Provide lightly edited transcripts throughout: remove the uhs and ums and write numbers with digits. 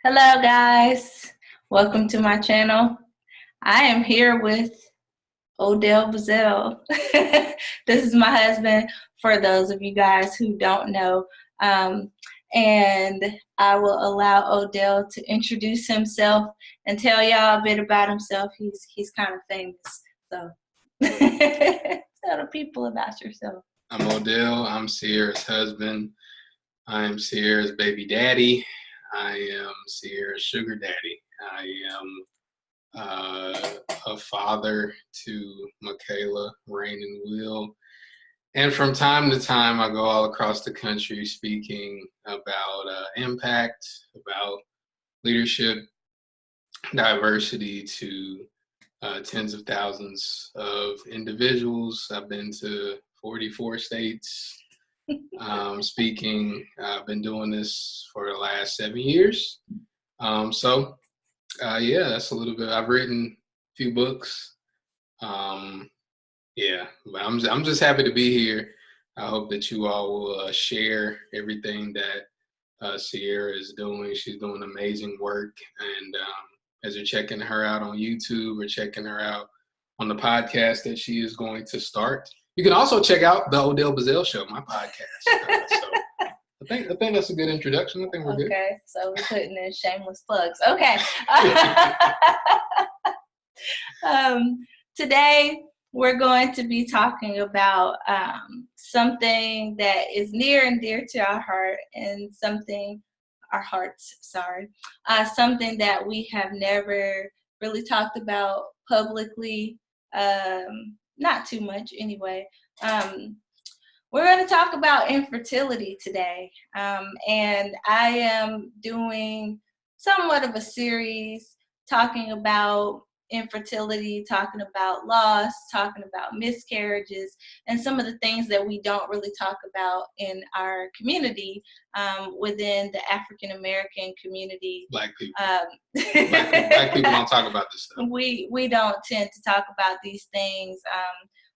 Hello guys, welcome to my channel. I am here with Odell Bazell. This is my husband for those of you guys who don't know. And I will allow Odell to introduce himself and tell y'all a bit about himself. He's kind of famous. So tell the people about yourself. I'm Odell. I'm Sierra's husband. I am Sierra's baby daddy. I am Sierra's sugar daddy. I am a father to Michaela, Rain, and Will. And from time to time, I go all across the country speaking about impact, about leadership, diversity to tens of thousands of individuals. I've been to 44 states. Speaking. I've been doing this for the last 7 years. Yeah, that's a little bit. I've written a few books. But I'm just happy to be here. I hope that you all will share everything that Sierra is doing. She's doing amazing work, and as you're checking her out on YouTube or checking her out on the podcast that she is going to start. You can also check out the Odell Bazell Show, my podcast. I think that's a good introduction. I think we're good. Okay, so we're putting in shameless plugs. Okay. Today we're going to be talking about something that is near and dear to our heart, and something that we have never really talked about publicly. Not too much anyway. We're going to talk about infertility today. And I am doing somewhat of a series talking about infertility, talking about loss, talking about miscarriages, and some of the things that we don't really talk about in our community, within the African American community. Black people. Black people don't talk about this stuff. We don't tend to talk about these things.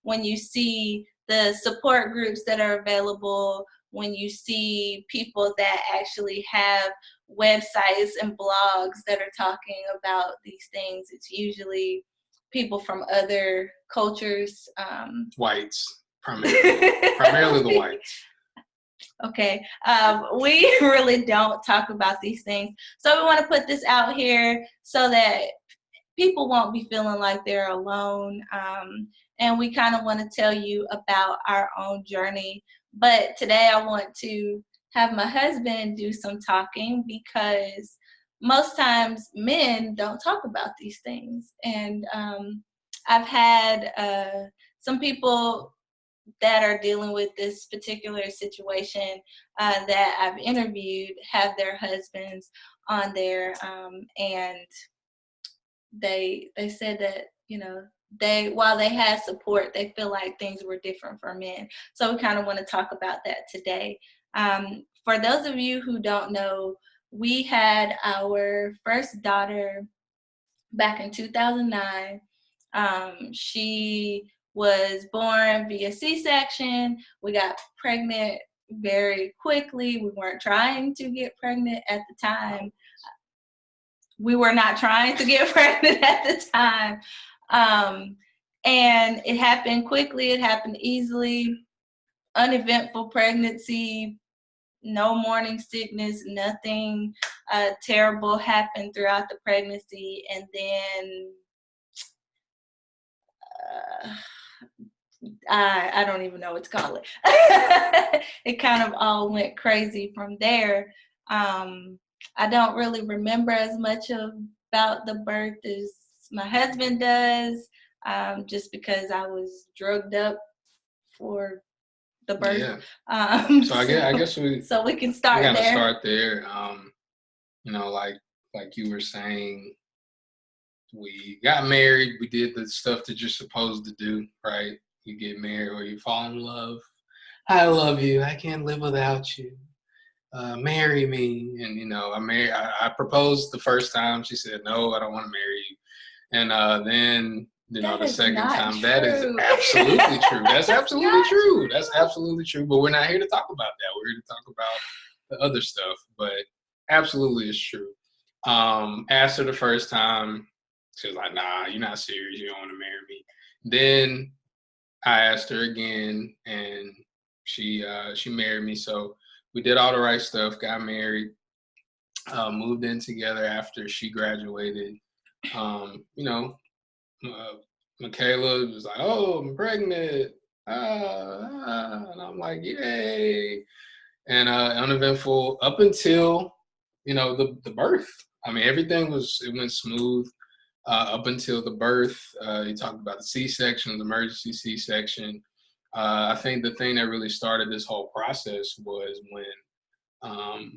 When you see the support groups that are available, when you see people that actually have websites and blogs that are talking about these things, it's usually people from other cultures. Whites, primarily the whites. Okay, we really don't talk about these things. So we want to put this out here so that people won't be feeling like they're alone. And we kind of want to tell you about our own journey. But today I want to have my husband do some talking, because most times men don't talk about these things. And I've had some people that are dealing with this particular situation that I've interviewed have their husbands on there, and they said that, while they had support, they feel like things were different for men. So we kind of want to talk about that today. For those of you who don't know, we had our first daughter back in 2009. She was born via C-section. We got pregnant very quickly. We weren't trying to get pregnant at the time. We were not trying to get pregnant at the time. And it happened quickly. It happened easily. Uneventful pregnancy, no morning sickness, nothing terrible happened throughout the pregnancy. And then I don't even know what to call it. It kind of all went crazy from there. I don't really remember as much about the birth as my husband does, just because I was drugged up for the birth. Yeah. So I guess we can start there. We gotta start there. Like you were saying, we got married. We did the stuff that you're supposed to do, right? You get married or you fall in love. I love you. I can't live without you. Marry me. And I proposed the first time. She said, no, I don't want to marry you. And then the second time, true. That is absolutely true. That's absolutely true. That's absolutely true. But we're not here to talk about that. We're here to talk about the other stuff. But absolutely it's true. Asked her the first time. She was like, nah, you're not serious. You don't want to marry me. Then I asked her again, and she married me. So we did all the right stuff, got married, moved in together after she graduated. You know, Michaela was like, oh, I'm pregnant. And I'm like, yay. And uneventful up until, the birth. I mean, it went smooth up until the birth. You talked about the C-section, the emergency C-section. I think the thing that really started this whole process was when, I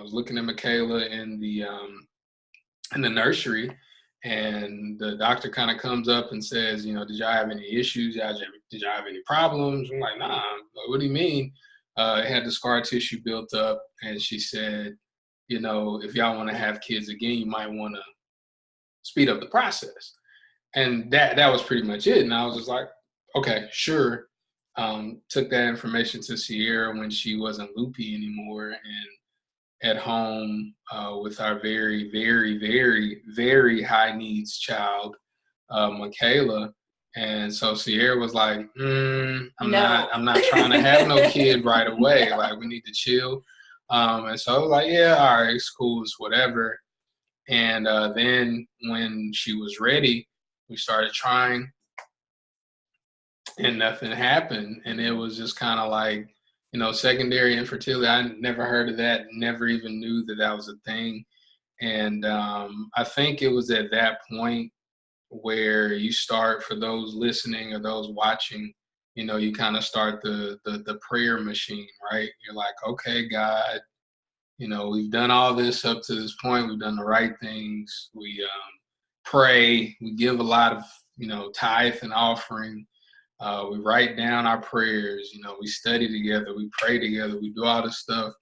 was looking at Michaela in the nursery, and the doctor kind of comes up and says, did y'all have any issues? Did y'all have any problems? I'm like, nah. What do you mean? It had the scar tissue built up, and she said, if y'all want to have kids again, you might want to speed up the process. And that was pretty much it. And I was just like, okay, sure. Took that information to Sierra when she wasn't loopy anymore, and at home with our very, very, very, very high needs child, Michaela. And so Sierra was like, I'm not trying to have no kid right away. Like, we need to chill. And so I was like, yeah, all right, it's cool, it's whatever. And then when she was ready, we started trying, and nothing happened. And it was just kind of like, secondary infertility. I never heard of that, never even knew that was a thing. And I think it was at that point where you start, for those listening or those watching, you kind of start the prayer machine, right? You're like, okay, God, we've done all this up to this point. We've done the right things. We pray. We give a lot of, tithe and offering. We write down our prayers. We study together. We pray together. We do all this stuff.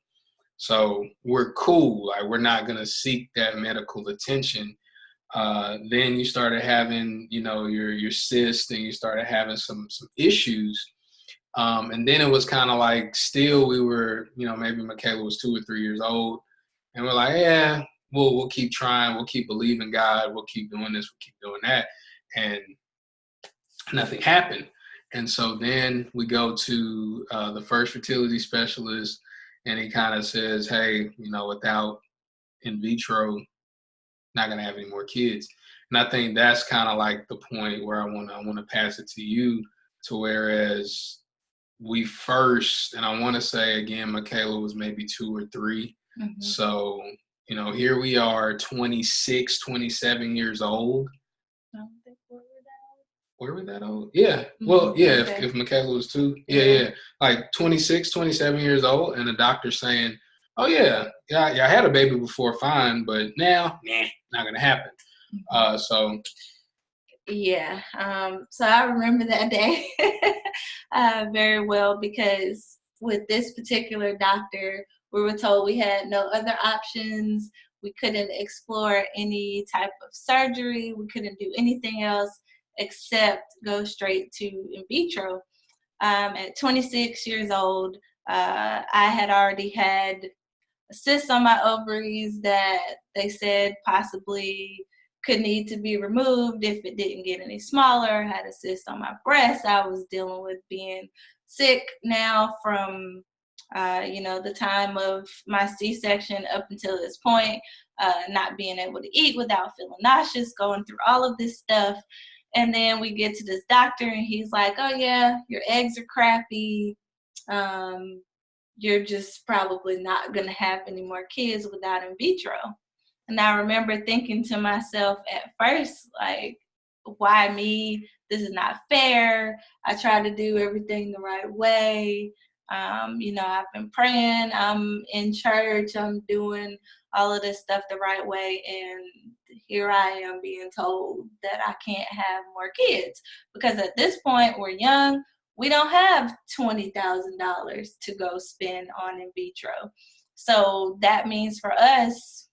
So we're cool. Like, we're not going to seek that medical attention. Then you started having, your cyst, and you started having some issues. And then it was kind of like, still we were, maybe Michaela was 2 or 3 years old, and we're like, yeah, we'll keep trying. We'll keep believing God. We'll keep doing this. We'll keep doing that. And nothing happened. And so then we go to the first fertility specialist, and he kind of says, hey, without in vitro, not going to have any more kids. And I think that's kind of like the point where I want to pass it to you, to whereas we first, and I want to say again, Michaela was maybe 2 or 3. Mm-hmm. So, here we are, 26, 27 years old. I don't think were we that old? Yeah. Well, yeah, okay. if Michaela was 2, yeah. Like 26, 27 years old, and the doctor saying, oh, yeah, I had a baby before, fine, but now, not going to happen. So. Yeah. So I remember that day very well, because with this particular doctor, we were told we had no other options. We couldn't explore any type of surgery. We couldn't do anything else except go straight to in vitro. At 26 years old, I had already had a cyst on my ovaries that they said possibly could need to be removed if it didn't get any smaller. I had a cyst on my breast. I was dealing with being sick now from the time of my C-section up until this point, not being able to eat without feeling nauseous, going through all of this stuff. And then we get to this doctor, and he's like, oh yeah, your eggs are crappy. You're just probably not going to have any more kids without in vitro. And I remember thinking to myself at first, like, why me? This is not fair. I try to do everything the right way. I've been praying. I'm in church. I'm doing all of this stuff the right way. And here I am being told that I can't have more kids. Because at this point, we're young. We don't have $20,000 to go spend on in vitro. So that means for us,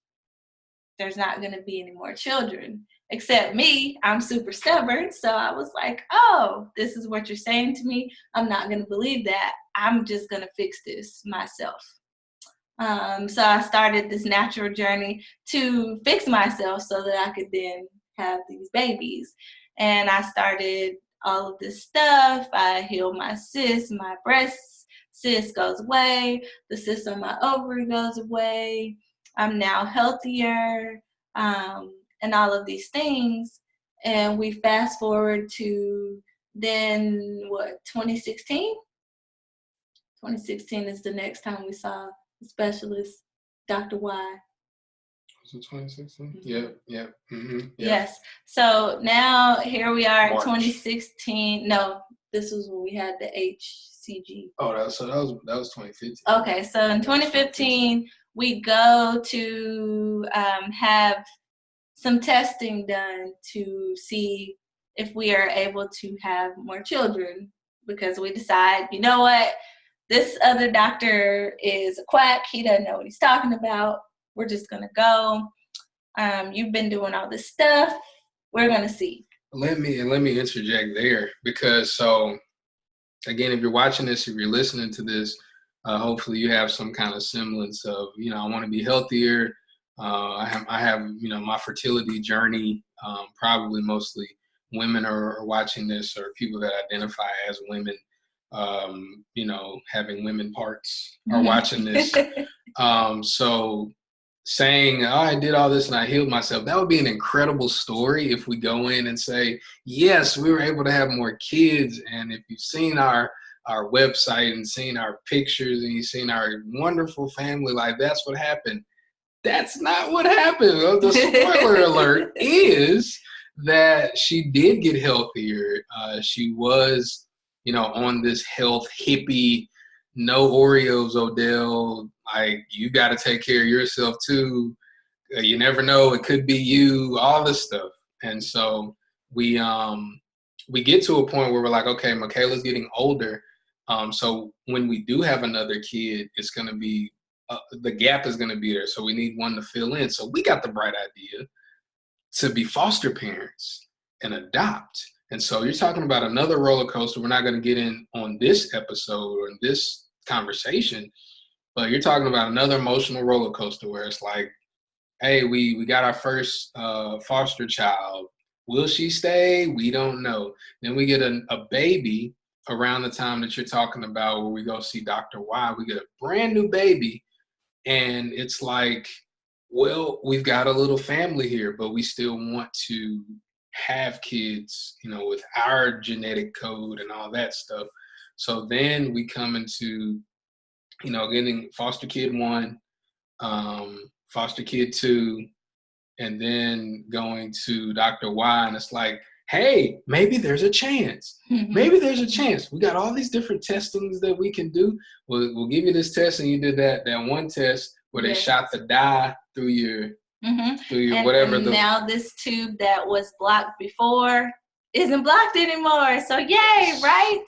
there's not going to be any more children. Except me, I'm super stubborn. So I was like, oh, this is what you're saying to me. I'm not going to believe that. I'm just going to fix this myself. So I started this natural journey to fix myself so that I could then have these babies. And I started all of this stuff. I healed my cyst, my breast cyst goes away, the cyst on my ovary goes away. I'm now healthier, and all of these things. And we fast forward to then what, 2016? 2016 is the next time we saw the specialist, Dr. Y. Was it 2016? Yep, yep. Mm-hmm, yep. Yes. So now here we are in March. 2016. No, this was when we had the HCG. Oh, that was 2015. Okay, so in 2015, we go to have some testing done to see if we are able to have more children, because we decide, you know what, this other doctor is a quack. He doesn't know what he's talking about. We're just going to go. You've been doing all this stuff. We're going to see. Let me interject there, because so again, if you're watching this, if you're listening to this, hopefully you have some kind of semblance of, I want to be healthier. I have, my fertility journey. Probably mostly women are watching this, or people that identify as women. Having women parts are watching this. So saying, oh, I did all this and I healed myself, that would be an incredible story if we go in and say, yes, we were able to have more kids. And if you've seen our website and seen our pictures and you've seen our wonderful family life, that's what happened. That's not what happened. The spoiler alert is that she did get healthier. She was, on this health hippie, no Oreos, Odell. Like, you got to take care of yourself too. You never know, it could be you. All this stuff, and so we get to a point where we're like, okay, Michaela's getting older. So when we do have another kid, it's going to be the gap is going to be there. So we need one to fill in. So we got the bright idea to be foster parents and adopt. And so you're talking about another roller coaster. We're not going to get in on this episode or in this conversation, but you're talking about another emotional roller coaster where it's like, hey, we got our first foster child. Will she stay? We don't know. Then we get a baby around the time that you're talking about where we go see Dr. Y. We get a brand new baby, and it's like, well, we've got a little family here, but we still want to have kids, with our genetic code and all that stuff. So then we come into, getting foster kid 1, foster kid 2, and then going to Dr. Y, and it's like, hey, maybe there's a chance. Maybe there's a chance. We got all these different testings that we can do. We'll give you this test, and you did that one test where they shot the dye through your whatever. And now this tube that was blocked before isn't blocked anymore. So yay, right?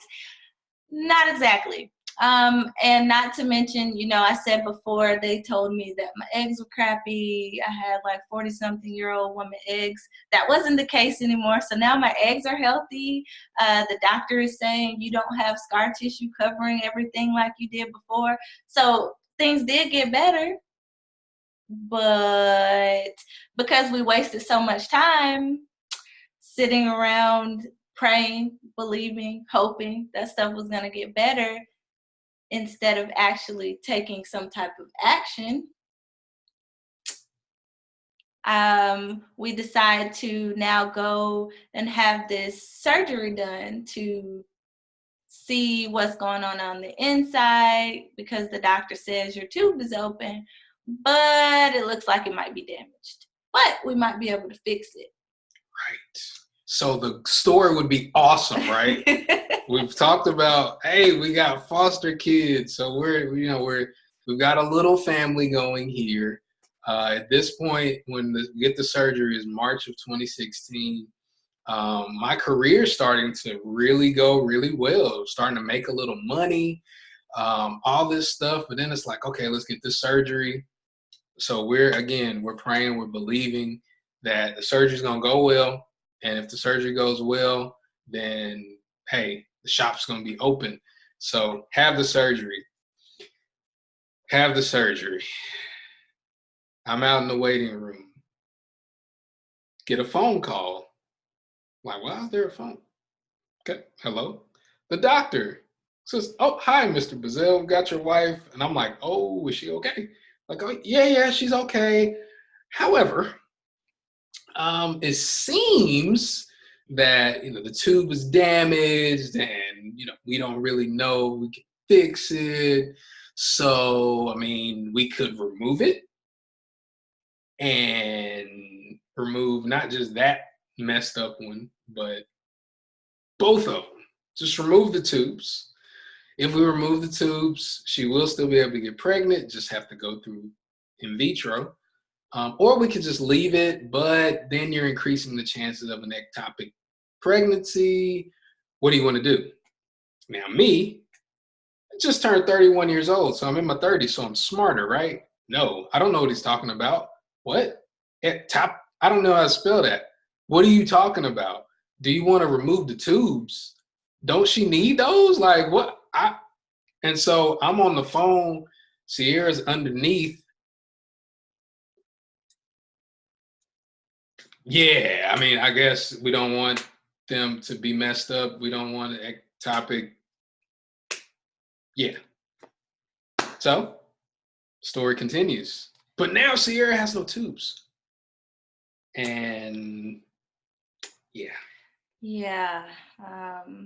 Not exactly. And not to mention, I said before, they told me that my eggs were crappy. I had like 40-something-year-old woman eggs. That wasn't the case anymore. So now my eggs are healthy. The doctor is saying you don't have scar tissue covering everything like you did before. So things did get better. But because we wasted so much time sitting around praying, believing, hoping that stuff was going to get better, instead of actually taking some type of action, we decide to now go and have this surgery done to see what's going on the inside, because the doctor says your tube is open, but it looks like it might be damaged. But we might be able to fix it. Right. So the story would be awesome, right? We've talked about, hey, we got foster kids, so we've got a little family going here. At this point, when we get the surgery is March of 2016. My career is starting to really go really well, starting to make a little money, all this stuff. But then it's like, okay, let's get this surgery. So we're praying, we're believing that the surgery's gonna go well, and if the surgery goes well, then hey, the shop's gonna be open. So have the surgery. Have the surgery. I'm out in the waiting room. Get a phone call. Like, why is there a phone? Okay, hello? The doctor says, oh, hi, Mr. Bazell, got your wife. And I'm like, oh, is she okay? Like, oh, yeah, she's okay. However, it seems that, the tube is damaged and, we don't really know we can fix it. So, I mean, we could remove it and remove not just that messed up one, but both of them. Just remove the tubes. If we remove the tubes, she will still be able to get pregnant, just have to go through in vitro. Or we could just leave it, but then you're increasing the chances of an ectopic pregnancy. What do you want to do? Now, me, I just turned 31 years old, so I'm in my 30s, so I'm smarter, right? No, I don't know what he's talking about. What? I don't know how to spell that. What are you talking about? Do you want to remove the tubes? Don't she need those? Like, what? And so I'm on the phone. Sierra's underneath. Yeah, I mean, I guess we don't want them to be messed up. We don't want an ectopic. Yeah. So, story continues. But now Sierra has no tubes. And yeah. Yeah.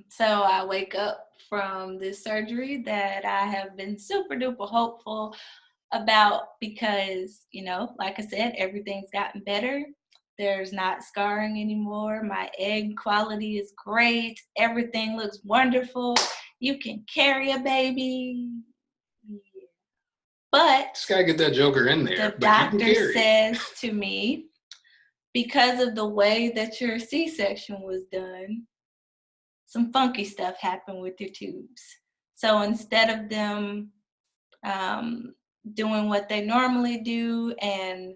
So I wake up from this surgery that I have been super duper hopeful about because, like I said, everything's gotten better. There's not scarring anymore. My egg quality is great. Everything looks wonderful. You can carry a baby. Yeah. But Just gotta get that joker in there. the But you can doctor carry. says to me, because of the way that your C-section was done, some funky stuff happened with your tubes. So instead of them doing what they normally do and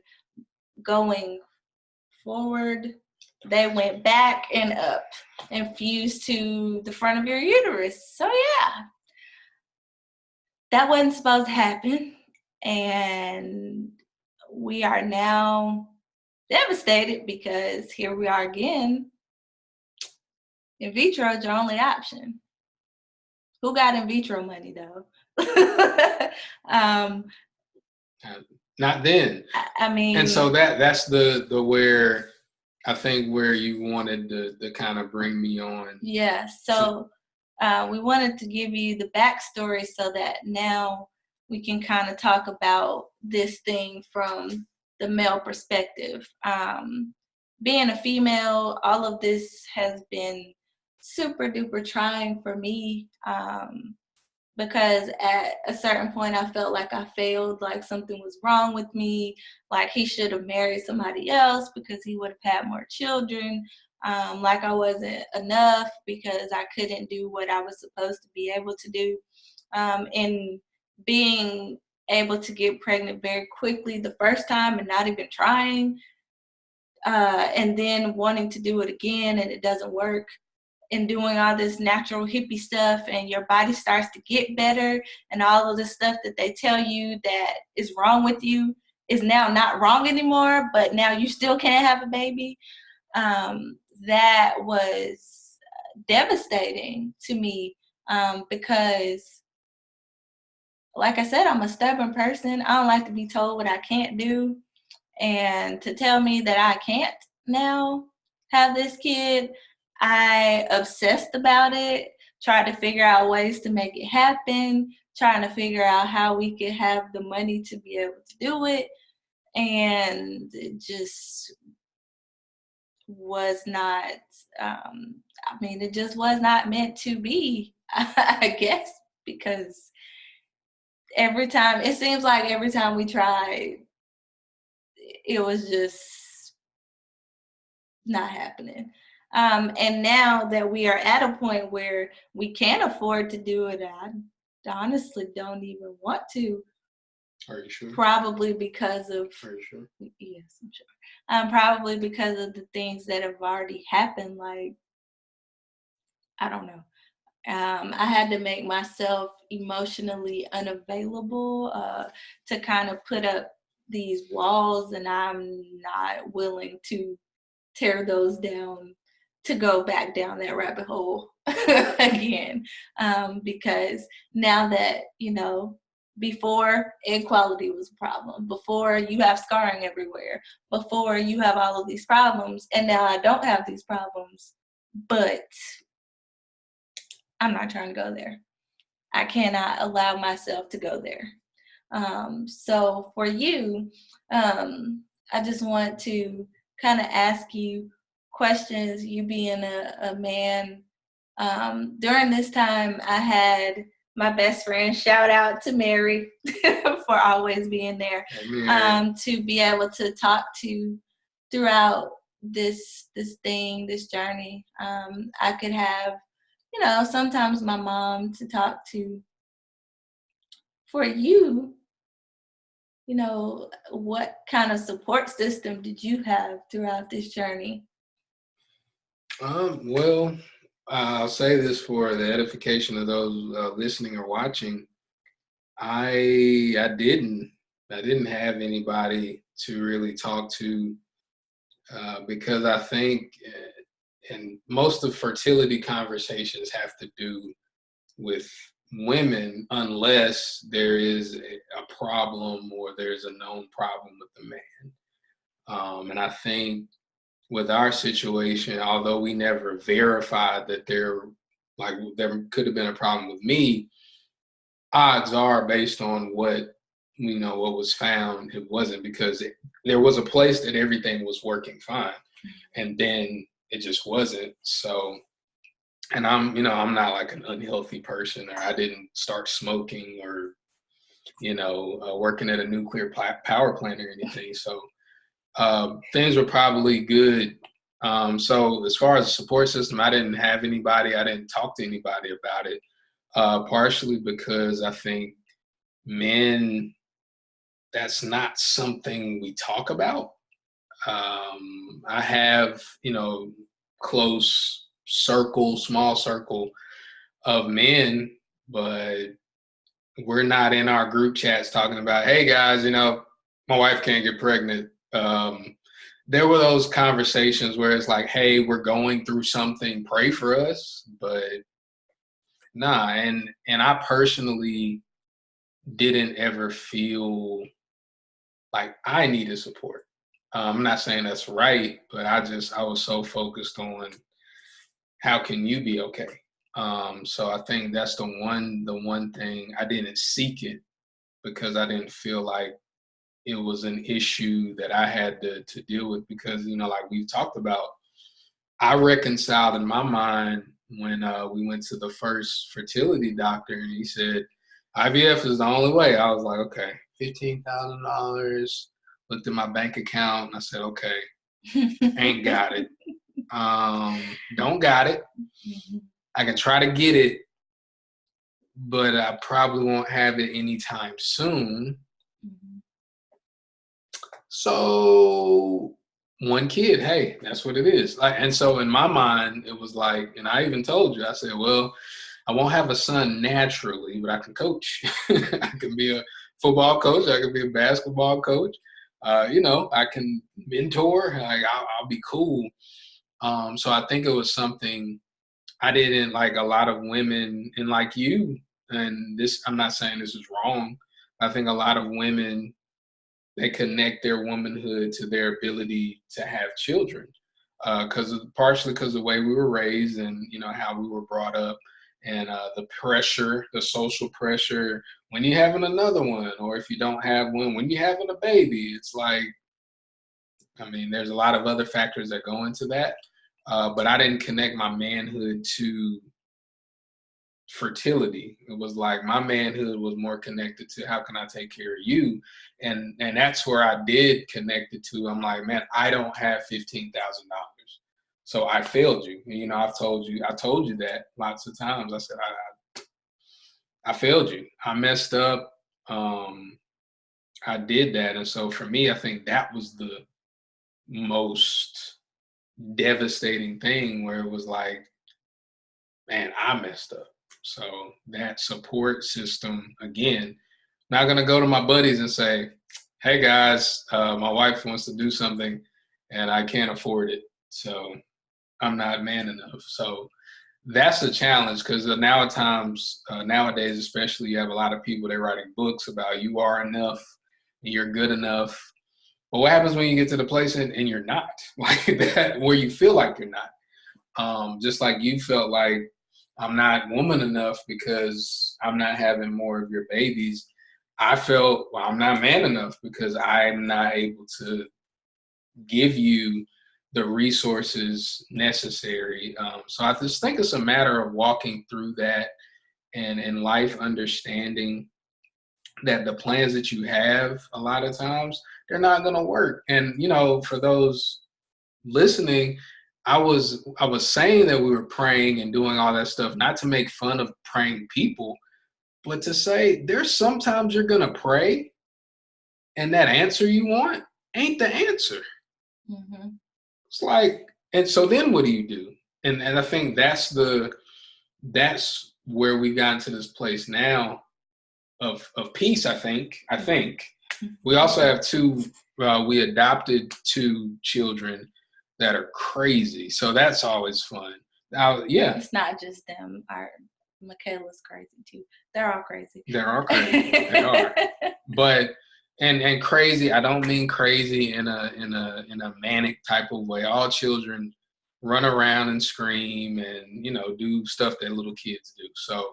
going forward, they went back and up and fused to the front of your uterus. So yeah, that wasn't supposed to happen. And we are now devastated because here we are again. In vitro is your only option. Who got in vitro money though? Not then. I mean, and so that's the where I think where you wanted to kind of bring me on. Yeah. So we wanted to give you the backstory so that now we can kind of talk about this thing from the male perspective. Being a female, all of this has been super duper trying for me. Because at a certain point I felt like I failed, like something was wrong with me, like he should have married somebody else because he would have had more children, like I wasn't enough because I couldn't do what I was supposed to be able to do. And being able to get pregnant very quickly the first time and not even trying, and then wanting to do it again and it doesn't work, and doing all this natural hippie stuff and your body starts to get better and all of the stuff that they tell you that is wrong with you is now not wrong anymore, but now you still can't have a baby. That was devastating to me, because like I said, I'm a stubborn person. I don't like to be told what I can't do, and to tell me that I can't now have this kid, I obsessed about it, tried to figure out ways to make it happen, trying to figure out how we could have the money to be able to do it. And it just was not, it just was not meant to be, I guess, because it seems like every time we tried, it was just not happening. And now that we are at a point where we can afford to do it, I honestly don't even want to. Are you sure? Probably because of. Are you sure? Yes, I'm sure. Probably because of the things that have already happened. Like, I don't know. I had to make myself emotionally unavailable to kind of put up these walls, and I'm not willing to tear those down to go back down that rabbit hole again. Because now that, before egg quality was a problem, before you have scarring everywhere, before you have all of these problems, and now I don't have these problems, but I'm not trying to go there. I cannot allow myself to go there. So for you, I just want to kind of ask you questions, you being a man. During this time, I had my best friend, shout out to Mary for always being there, to be able to talk to throughout this journey. I could have, sometimes my mom to talk to. For you, what kind of support system did you have throughout this journey? Well, I'll say this for the edification of those listening or watching. I didn't have anybody to really talk to because I think, and most of fertility conversations have to do with women unless there is a problem or there's a known problem with the man. And I think with our situation, although we never verified that there could have been a problem with me, odds are based on what we know, what was found, it wasn't, because there was a place that everything was working fine, and then it just wasn't. So, and I'm not like an unhealthy person, or I didn't start smoking or working at a nuclear power plant or anything. So things were probably good. So as far as the support system, I didn't have anybody. I didn't talk to anybody about it, partially because I think men, that's not something we talk about. I have, close circle, small circle of men, but we're not in our group chats talking about, hey guys, my wife can't get pregnant. There were those conversations where it's like, hey, we're going through something, pray for us. But nah, and I personally didn't ever feel like I needed support. I'm not saying that's right, but I was so focused on how can you be okay. So I think that's the one thing. I didn't seek it because I didn't feel like it was an issue that I had to deal with, because, like we've talked about, I reconciled in my mind when we went to the first fertility doctor and he said, IVF is the only way. I was like, okay, $15,000. Looked at my bank account and I said, okay, ain't got it. Don't got it. I can try to get it, but I probably won't have it anytime soon. So one kid, hey, that's what it is. And so in my mind, it was like, and I even told you, I said, well, I won't have a son naturally, but I can coach. I can be a football coach. I can be a basketball coach. I can mentor. I'll be cool. So I think it was something I didn't, like a lot of women, and like you, and this, I'm not saying this is wrong. I think a lot of women, they connect their womanhood to their ability to have children, partially because of the way we were raised and how we were brought up, and the pressure, the social pressure when you're having another one, or if you don't have one, when you're having a baby. It's like, there's a lot of other factors that go into that, but I didn't connect my manhood to fertility. It was like my manhood was more connected to how can I take care of you, and that's where I did connect it to. I'm like, man, I don't have $15,000, so I failed you. I told you that lots of times. I said I failed you. I messed up. I did that, and so for me, I think that was the most devastating thing, where it was like, man, I messed up. So that support system, again, not going to go to my buddies and say, hey guys, my wife wants to do something and I can't afford it. So I'm not man enough. So that's a challenge because nowadays, especially, you have a lot of people that are writing books about you are enough, you're good enough. But what happens when you get to the place and you're not like that, where you feel like you're not? Just like you felt like I'm not woman enough because I'm not having more of your babies. I felt, well, I'm not man enough because I'm not able to give you the resources necessary. So I just think it's a matter of walking through that and in life understanding that the plans that you have a lot of times they're not going to work. And for those listening, I was saying that we were praying and doing all that stuff, not to make fun of praying people, but to say there's sometimes you're gonna pray and that answer you want ain't the answer. Mm-hmm. It's like, and so then what do you do? And I think that's where we got to this place now of peace. I think we also have we adopted 2 children that are crazy. So that's always fun. Now, yeah. It's not just them. Michaela's crazy too. They're all crazy. They're all crazy. They are. But and crazy, I don't mean crazy in a manic type of way. All children run around and scream and do stuff that little kids do. So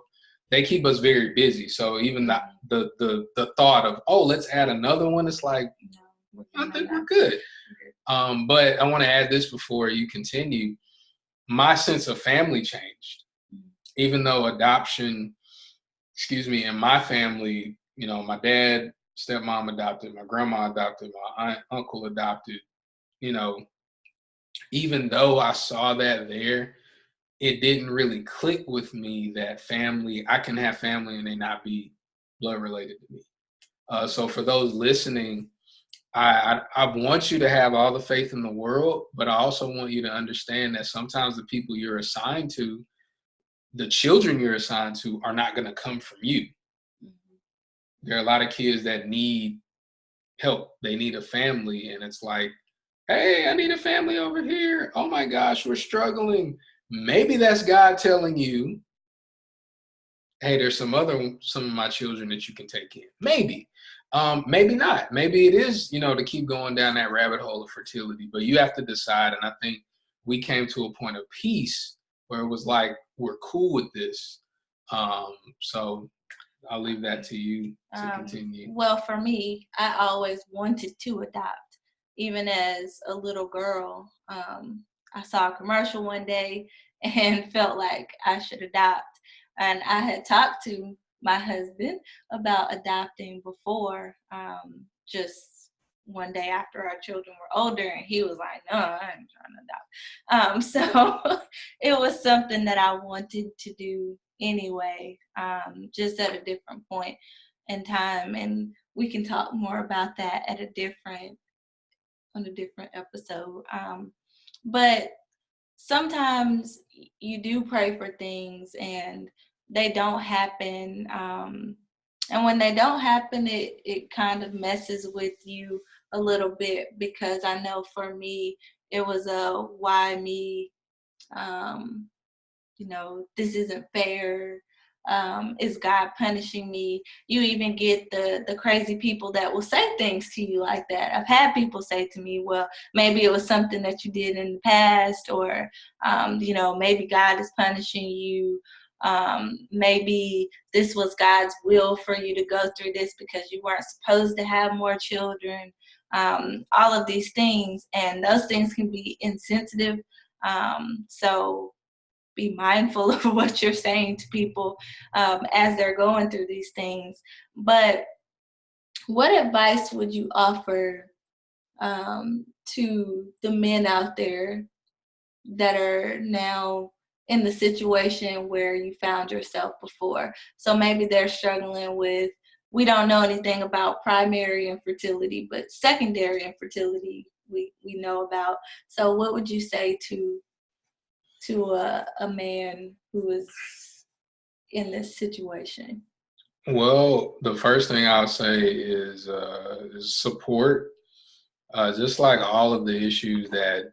they keep us very busy. So even the thought of, oh, let's add another one, it's like, no, I think we're good. But I want to add this before you continue. My sense of family changed. Even though adoption, in my family, my dad, stepmom adopted, my grandma adopted, my aunt, uncle adopted, even though I saw that there, it didn't really click with me that I can have family and they not be blood related to me. So for those listening, I want you to have all the faith in the world, but I also want you to understand that sometimes the people you're assigned to, the children you're assigned to, are not going to come from you. Mm-hmm. There are a lot of kids that need help. They need a family, and it's like, hey, I need a family over here. Oh my gosh, we're struggling. Maybe that's God telling you, hey, there's some of my children that you can take in. Maybe. Maybe not. Maybe it is, to keep going down that rabbit hole of fertility, but you have to decide. And I think we came to a point of peace where it was like, we're cool with this. So I'll leave that to you to continue. Well, for me, I always wanted to adopt. Even as a little girl, I saw a commercial one day and felt like I should adopt. And I had talked to my husband about adopting before, just one day after our children were older, and he was like, no, I ain't trying to adopt. So it was something that I wanted to do anyway, just at a different point in time. And we can talk more about that on a different episode. But sometimes you do pray for things and they don't happen. And when they don't happen, it kind of messes with you a little bit, because I know for me, it was a why me, this isn't fair. Is God punishing me? You even get the crazy people that will say things to you like that. I've had people say to me, well, maybe it was something that you did in the past, or, maybe God is punishing you. Maybe this was God's will for you to go through this because you weren't supposed to have more children. All of these things, and those things can be insensitive. So be mindful of what you're saying to people as they're going through these things. But what advice would you offer to the men out there that are now in the situation where you found yourself before? So maybe they're struggling with, we don't know anything about primary infertility, but secondary infertility we know about. So what would you say to a man who is in this situation? Well, the first thing I'll say is support. Just like all of the issues that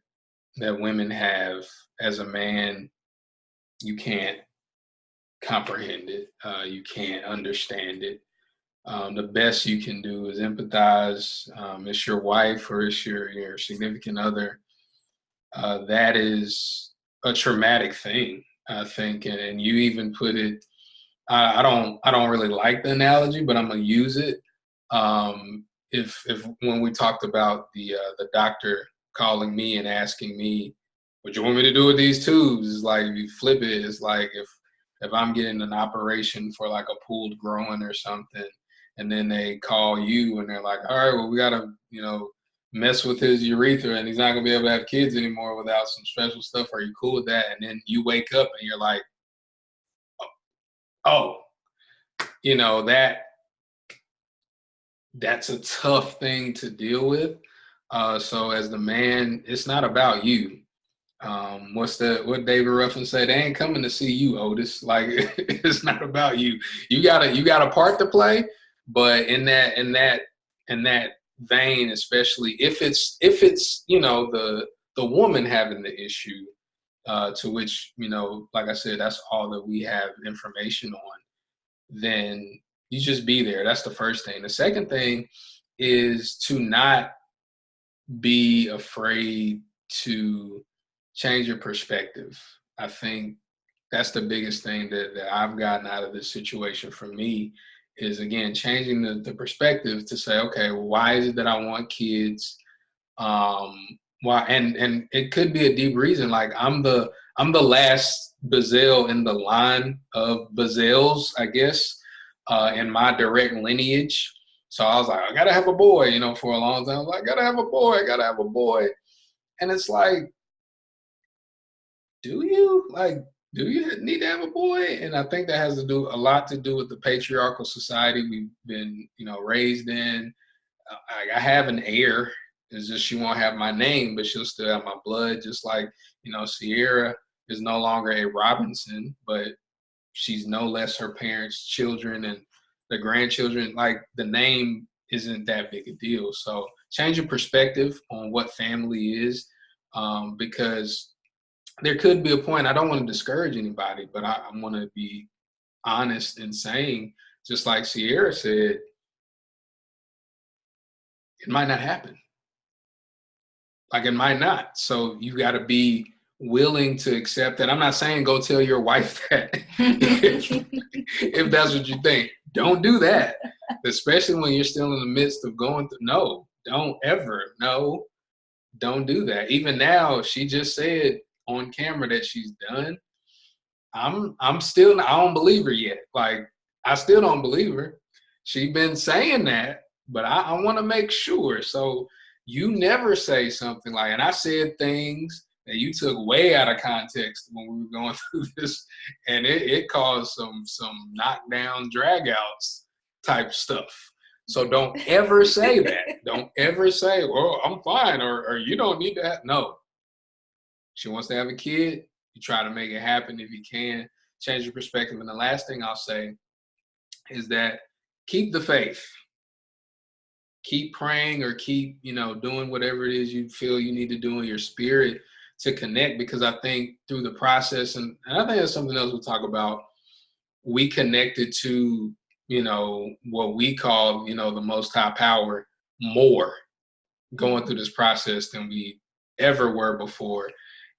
women have, as a man, you can't comprehend it. You can't understand it. The best you can do is empathize. It's your wife or it's your significant other. That is a traumatic thing, I think, and you even put it. I don't really like the analogy, but I'm gonna use it. If when we talked about the doctor calling me and asking me, "What you want me to do with these tubes?" It's like if you flip it, it's like if I'm getting an operation for like a pooled groin or something, and then they call you and they're like, "All right, well we gotta mess with his urethra and he's not gonna be able to have kids anymore without some special stuff. Are you cool with that?" And then you wake up and you're like, "Oh, you know that." That's a tough thing to deal with. So as the man, it's not about you. What David Ruffin said? They ain't coming to see you, Otis. Like it's not about you. You got a part to play, but in that vein, especially if it's the woman having the issue, to which like I said, that's all that we have information on, then you just be there. That's the first thing. The second thing is to not be afraid to change your perspective. I think that's the biggest thing that I've gotten out of this situation for me is, again, changing the perspective to say, okay, well, why is it that I want kids? Why? And it could be a deep reason. Like I'm the last Bazelle in the line of Bazelles, I guess, in my direct lineage. So I was like, I gotta have a boy, for a long time. I was like, I gotta have a boy, I gotta have a boy. And it's like, do you? Like, do you need to have a boy? And I think that has a lot to do with the patriarchal society we've been, raised in. I have an heir. It's just she won't have my name, but she'll still have my blood. Just like, Sierra is no longer a Robinson, but she's no less her parents' children and the grandchildren. Like, the name isn't that big a deal. So change your perspective on what family is, because there could be a point. I don't want to discourage anybody, but I want to be honest in saying, just like Sierra said, it might not happen. Like, it might not. So you got to be willing to accept that. I'm not saying go tell your wife that if that's what you think. Don't do that, especially when you're still in the midst of going through. No, don't ever. No, don't do that. Even now, she just said on camera that she's done. I'm still, I don't believe her yet. Like, I still don't believe her. She's been saying that, but I want to make sure. So you never say something like, and I said things that you took way out of context when we were going through this, and it caused some knockdown, drag outs type stuff. So don't ever say that. Don't ever say, well, I'm fine, or you don't need that. No. She wants to have a kid. You try to make it happen if you can. Change your perspective. And the last thing I'll say is that keep the faith. Keep praying, or keep, doing whatever it is you feel you need to do in your spirit to connect, because I think through the process, and I think that's something else we'll talk about, we connected to, what we call, the most high power more going through this process than we ever were before.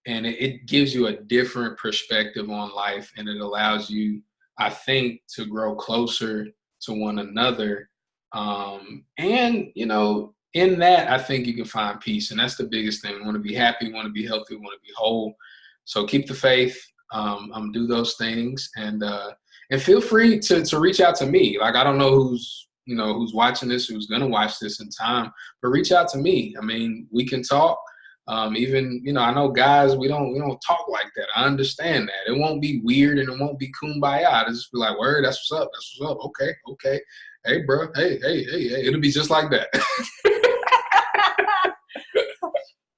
And it gives you a different perspective on life, and it allows you, I think, to grow closer to one another. And, in that, I think you can find peace. And that's the biggest thing. We want to be happy, we want to be healthy, we want to be whole. So keep the faith, do those things, and feel free to reach out to me. Like, I don't know who's watching this, who's going to watch this in time, but reach out to me. I mean, we can talk. Even, I know guys, we don't talk like that. I understand that. It won't be weird and it won't be kumbaya. It'll just be like, word, that's what's up. That's what's up. Okay. Hey, bro. Hey. It'll be just like that.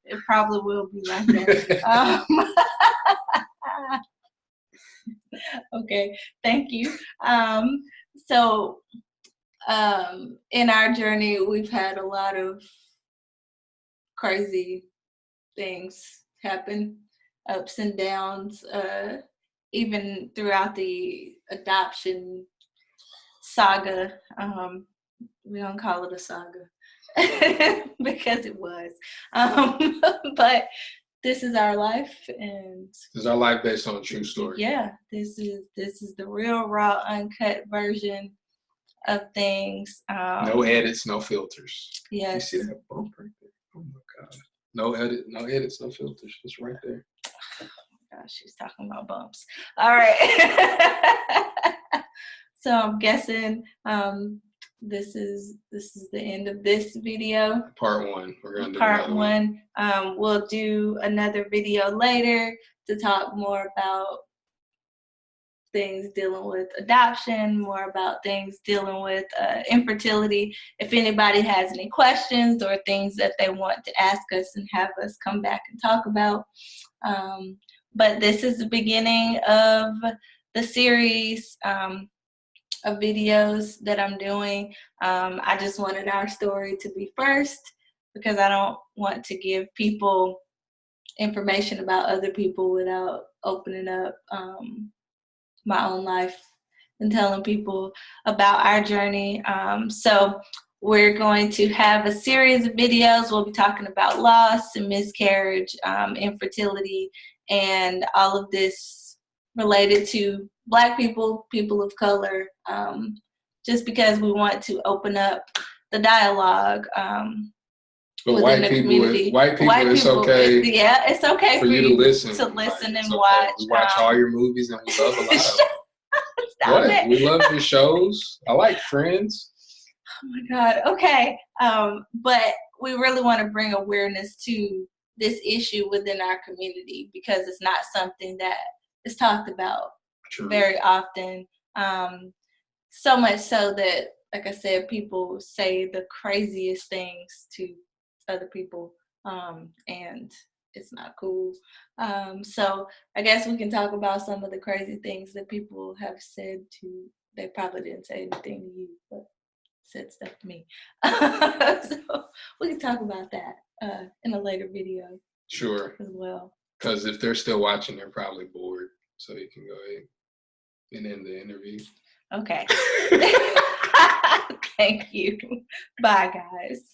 It probably will be like that. Okay. Okay, thank you. So in our journey, we've had a lot of crazy things happen, ups and downs, even throughout the adoption saga. We don't call it a saga because it was. But this is our life, and this is our life based on a true story. Yeah, this is the real, raw, uncut version of things. No edits, no filters. Yes. You see that bump right there? Oh my God. No edits, no filters. It's right there. Oh my gosh, she's talking about bumps. All right. So I'm guessing this is the end of this video. Part 1. We're gonna do part one. We'll do another video later to talk more about things dealing with adoption, more about things dealing with infertility. If anybody has any questions or things that they want to ask us and have us come back and talk about. But this is the beginning of the series of videos that I'm doing. I just wanted our story to be first because I don't want to give people information about other people without opening up my own life and telling people about our journey. So we're going to have a series of videos. We'll be talking about loss and miscarriage, infertility, and all of this related to Black people, people of color, just because we want to open up the dialogue. But white people, it's okay. It's okay for you to listen. And okay. watch. We watch all your movies and we love a lot of them. Stop it. We love your shows. I like Friends. Oh my God. Okay. But we really want to bring awareness to this issue within our community because it's not something that is talked about very often. So much so that, like I said, people say the craziest things to other people, and it's not cool. So I guess we can talk about some of the crazy things that people have said to. They probably didn't say anything to you, but said stuff to me. So we can talk about that in a later video. Sure. As well. Because if they're still watching, they're probably bored. So you can go ahead and end the interview. Okay. Thank you. Bye, guys.